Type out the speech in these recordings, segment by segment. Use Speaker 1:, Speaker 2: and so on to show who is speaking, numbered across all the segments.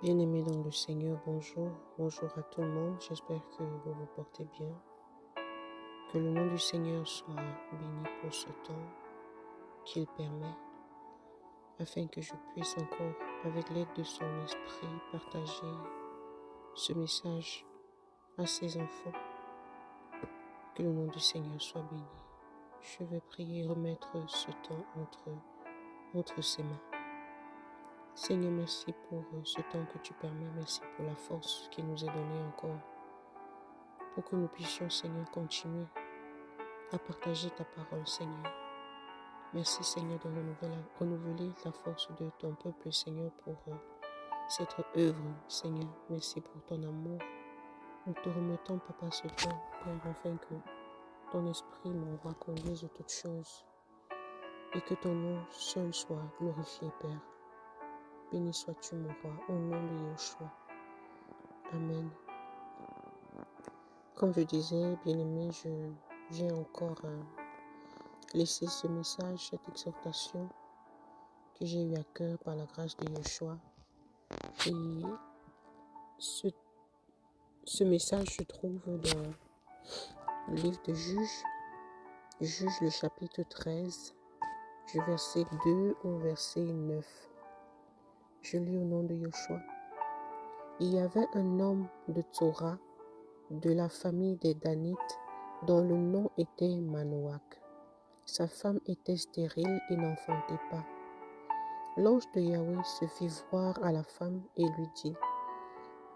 Speaker 1: Bien-aimés dans le Seigneur, bonjour. Bonjour à tout le monde. J'espère que vous vous portez bien. Que le nom du Seigneur soit béni pour ce temps qu'il permet, afin que je puisse encore, avec l'aide de son esprit, partager ce message à ses enfants. Que le nom du Seigneur soit béni. Je vais prier et remettre ce temps entre ses mains. Seigneur, merci pour ce temps que tu permets. Merci pour la force qui nous est donnée encore, pour que nous puissions, Seigneur, continuer à partager ta parole, Seigneur. Merci, Seigneur, de renouveler la force de ton peuple, Seigneur, pour cette œuvre, Seigneur. Merci pour ton amour. Nous te remettons, Papa, ce temps, Père, afin que ton esprit, mon roi, conduise toutes choses et que ton nom seul soit glorifié, Père. Béni sois-tu, mon roi, au nom de Yeshua. Amen. Comme je disais, bien-aimé, je viens encore laisser ce message, cette exhortation que j'ai eu à cœur par la grâce de Yeshua. Et ce message se trouve dans le livre de Juges, le chapitre 13, du verset 2 au verset 9. Je lis au nom de Yeshua. Il y avait un homme de Torah, de la famille des Danites, dont le nom était Manoach. Sa femme était stérile et n'enfantait pas. L'ange de Yahweh se fit voir à la femme et lui dit: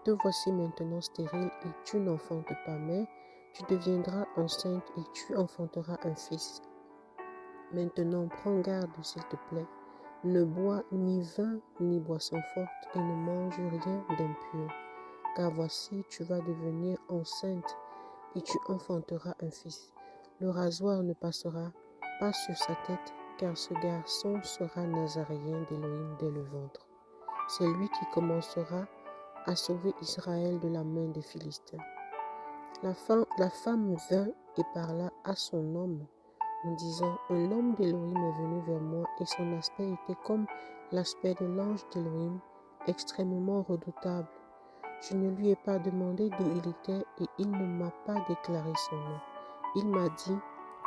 Speaker 1: Te voici maintenant stérile et tu n'enfantes pas, mais tu deviendras enceinte et tu enfanteras un fils. Maintenant, prends garde, s'il te plaît. Ne bois ni vin ni boisson forte et ne mange rien d'impur, car voici, tu vas devenir enceinte et tu enfanteras un fils. Le rasoir ne passera pas sur sa tête, car ce garçon sera nazaréen d'Élohim dès le ventre. C'est lui qui commencera à sauver Israël de la main des Philistins. La femme vint et parla à son homme en disant: Un homme d'Élohim est venu vers moi et son aspect était comme l'aspect de l'ange d'Élohim, extrêmement redoutable. Je ne lui ai pas demandé d'où il était et il ne m'a pas déclaré son nom. Il m'a dit: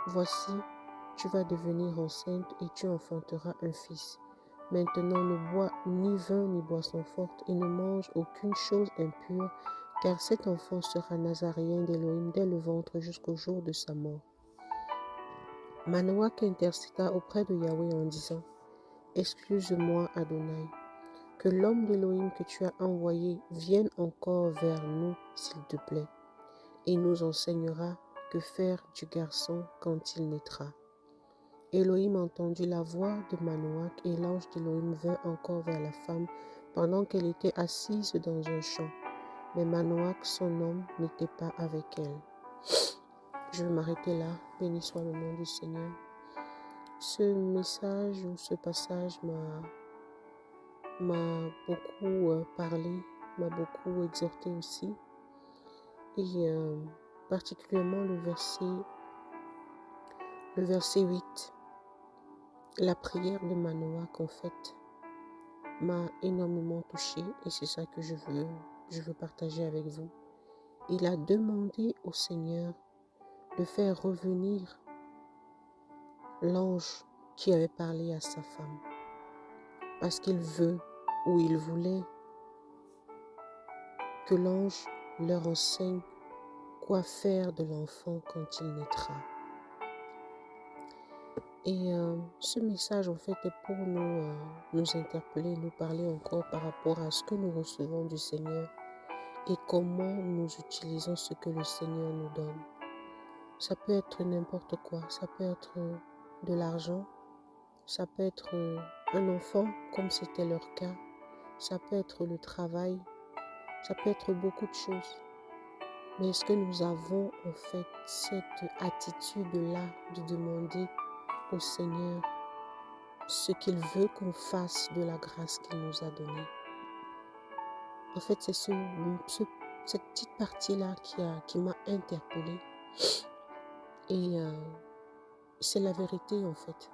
Speaker 1: Voici, tu vas devenir enceinte et tu enfanteras un fils. Maintenant, ne bois ni vin ni boisson forte et ne mange aucune chose impure, car cet enfant sera nazaréen d'Élohim dès le ventre jusqu'au jour de sa mort. Manoach intercéda auprès de Yahweh en disant: Excuse-moi, Adonai, que l'homme d'Élohim que tu as envoyé vienne encore vers nous, s'il te plaît, et nous enseignera que faire du garçon quand il naîtra. Élohim entendit la voix de Manoach et l'ange d'Élohim vint encore vers la femme pendant qu'elle était assise dans un champ. Mais Manoach, son homme, n'était pas avec elle. Je vais m'arrêter là. Béni soit le nom du Seigneur. Ce message ou ce passage m'a beaucoup parlé, m'a beaucoup exhorté aussi. Et particulièrement le verset 8. La prière de Manoach, en fait, m'a énormément touchée et c'est ça que je veux partager avec vous. Il a demandé au Seigneur de faire revenir l'ange qui avait parlé à sa femme, parce qu'il veut ou il voulait que l'ange leur enseigne quoi faire de l'enfant quand il naîtra. Et ce message, en fait, est pour nous interpeller, nous parler encore par rapport à ce que nous recevons du Seigneur et comment nous utilisons ce que le Seigneur nous donne. Ça peut être n'importe quoi, ça peut être de l'argent, ça peut être un enfant, comme c'était leur cas, ça peut être le travail, ça peut être beaucoup de choses. Mais est-ce que nous avons en fait cette attitude-là de demander au Seigneur ce qu'il veut qu'on fasse de la grâce qu'il nous a donnée? En fait, c'est cette petite partie-là qui m'a interpellée. Et c'est la vérité en fait.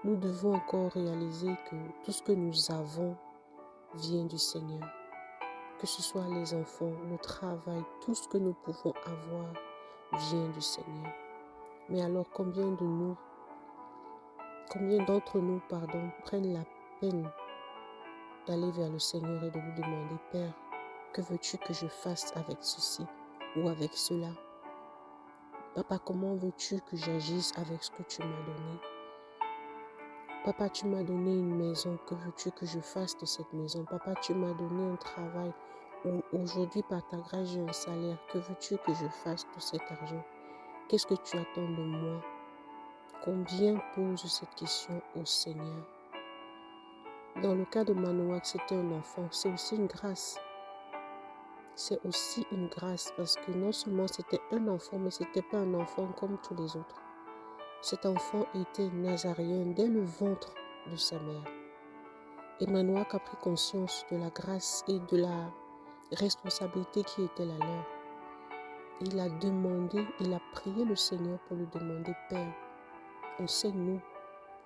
Speaker 1: Nous devons encore réaliser que tout ce que nous avons vient du Seigneur. que ce soit les enfants, le travail, tout ce que nous pouvons avoir vient du Seigneur. Mais alors combien d'entre nous, prennent la peine d'aller vers le Seigneur et de lui demander, Père, que veux-tu que je fasse avec ceci ou avec cela? Papa, comment veux-tu que j'agisse avec ce que tu m'as donné? Papa, tu m'as donné une maison, que veux-tu que je fasse de cette maison? Papa, tu m'as donné un travail où aujourd'hui, par ta grâce, j'ai un salaire. Que veux-tu que je fasse de cet argent? Qu'est-ce que tu attends de moi? Combien pose cette question au Seigneur? Dans le cas de Manoach, c'était un enfant. C'est aussi une grâce. C'est aussi une grâce parce que non seulement c'était un enfant, mais ce n'était pas un enfant comme tous les autres. Cet enfant était nazaréen dès le ventre de sa mère. Et Manoach a pris conscience de la grâce et de la responsabilité qui était la leur. Il a prié le Seigneur pour lui demander, Père, enseigne-nous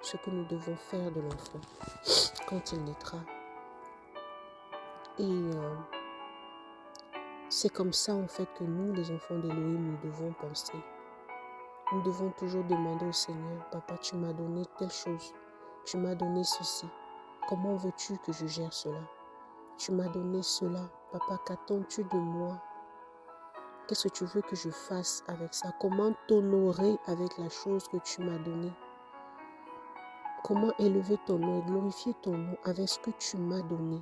Speaker 1: ce que nous devons faire de l'enfant quand il naîtra. Et c'est comme ça en fait que nous, les enfants d'Élohim, nous devons penser. Nous devons toujours demander au Seigneur, Papa, tu m'as donné telle chose, tu m'as donné ceci. Comment veux-tu que je gère cela? Tu m'as donné cela. Papa, qu'attends-tu de moi? Qu'est-ce que tu veux que je fasse avec ça? Comment t'honorer avec la chose que tu m'as donnée? Comment élever ton nom et glorifier ton nom avec ce que tu m'as donné?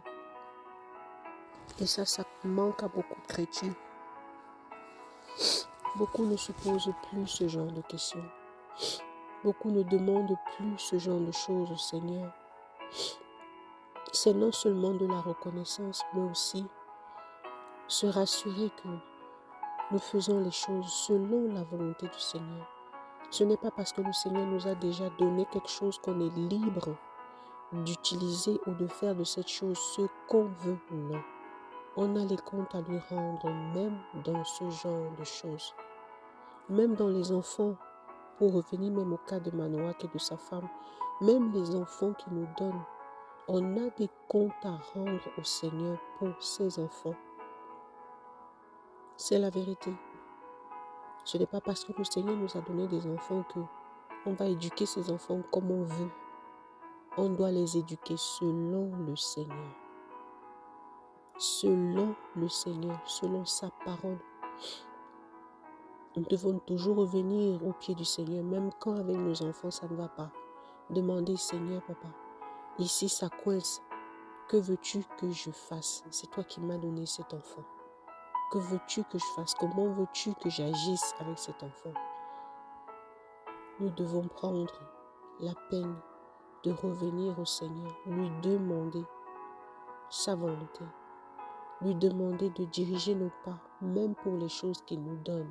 Speaker 1: Et ça manque à beaucoup de chrétiens. Beaucoup ne se posent plus ce genre de questions. Beaucoup ne demandent plus ce genre de choses au Seigneur. C'est non seulement de la reconnaissance, mais aussi se rassurer que nous faisons les choses selon la volonté du Seigneur. Ce n'est pas parce que le Seigneur nous a déjà donné quelque chose qu'on est libre d'utiliser ou de faire de cette chose ce qu'on veut. Non. On a les comptes à lui rendre même dans ce genre de choses. Même dans les enfants, pour revenir même au cas de Manoach et de sa femme, même les enfants qui nous donnent, on a des comptes à rendre au Seigneur pour ses enfants. C'est la vérité. Ce n'est pas parce que le Seigneur nous a donné des enfants que on va éduquer ces enfants comme on veut. On doit les éduquer selon le Seigneur. Selon le Seigneur, selon sa parole. Nous devons toujours revenir au pied du Seigneur, même quand avec nos enfants ça ne va pas. Demander, Seigneur, papa, ici ça coince. Que veux-tu que je fasse? C'est toi qui m'as donné cet enfant. Que veux-tu que je fasse? Comment veux-tu que j'agisse avec cet enfant? Nous devons prendre la peine de revenir au Seigneur, lui demander sa volonté, lui demander de diriger nos pas, même pour les choses qu'il nous donne.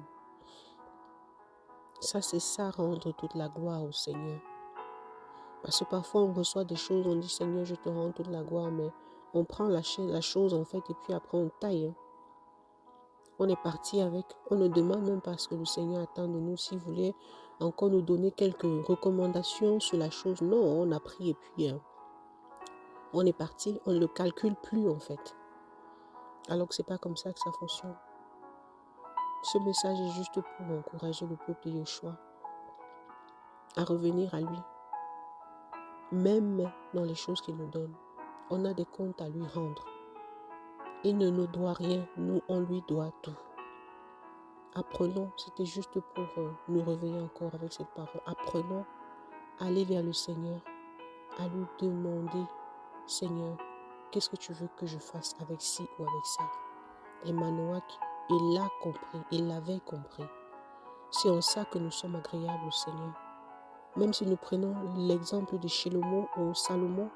Speaker 1: Ça, c'est ça, rendre toute la gloire au Seigneur. Parce que parfois, on reçoit des choses, on dit, Seigneur, je te rends toute la gloire, mais on prend la chose, en fait, et puis après, on taille. On est parti avec, on ne demande même pas ce que le Seigneur attend de nous. S'il voulait encore nous donner quelques recommandations sur la chose, non, on a pris et puis on est parti, on ne le calcule plus, en fait. Alors que ce n'est pas comme ça que ça fonctionne. Ce message est juste pour encourager le peuple de Yeshua à revenir à lui. Même dans les choses qu'il nous donne, on a des comptes à lui rendre. Il ne nous doit rien, nous on lui doit tout. Apprenons, c'était juste pour nous réveiller encore avec cette parole. Apprenons à aller vers le Seigneur, à lui demander, Seigneur, qu'est-ce que tu veux que je fasse avec ci ou avec ça? Et Manoach, il l'a compris, il l'avait compris. C'est en ça que nous sommes agréables au Seigneur. Même si nous prenons l'exemple de Shlomo ou Salomon,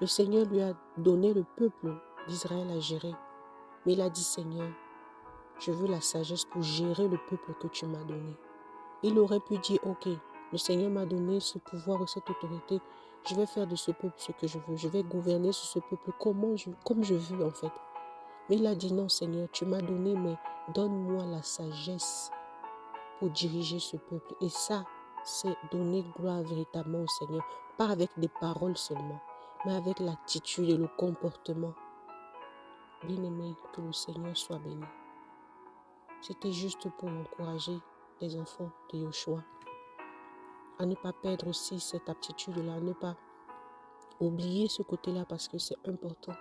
Speaker 1: le Seigneur lui a donné le peuple d'Israël à gérer. Mais il a dit, Seigneur, je veux la sagesse pour gérer le peuple que tu m'as donné. Il aurait pu dire, ok, le Seigneur m'a donné ce pouvoir et cette autorité. Je vais faire de ce peuple ce que je veux. Je vais gouverner sur ce peuple comme je veux en fait. Mais il a dit, non Seigneur, tu m'as donné, mais donne-moi la sagesse pour diriger ce peuple. Et ça, c'est donner gloire véritablement au Seigneur. Pas avec des paroles seulement, mais avec l'attitude et le comportement. Bien-aimé, que le Seigneur soit béni. C'était juste pour encourager les enfants de Yoshua à ne pas perdre aussi cette aptitude-là, à ne pas oublier ce côté-là parce que c'est important.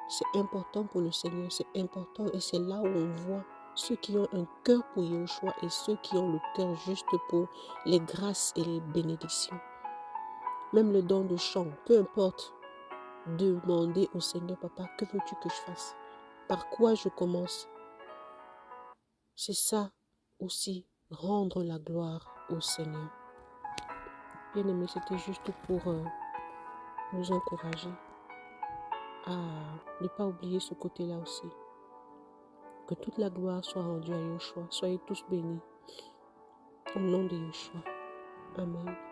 Speaker 1: C'est important pour le Seigneur, c'est important et c'est là où on voit ceux qui ont un cœur pour Yoshua et ceux qui ont le cœur juste pour les grâces et les bénédictions. Même le don de chant, peu importe, demander au Seigneur, papa, que veux-tu que je fasse? Par quoi je commence? C'est ça aussi, rendre la gloire au Seigneur. Bien-aimé, c'était juste pour nous encourager à ne pas oublier ce côté-là aussi. Que toute la gloire soit rendue à Yoshua. Soyez tous bénis. Au nom de Yoshua. Amen.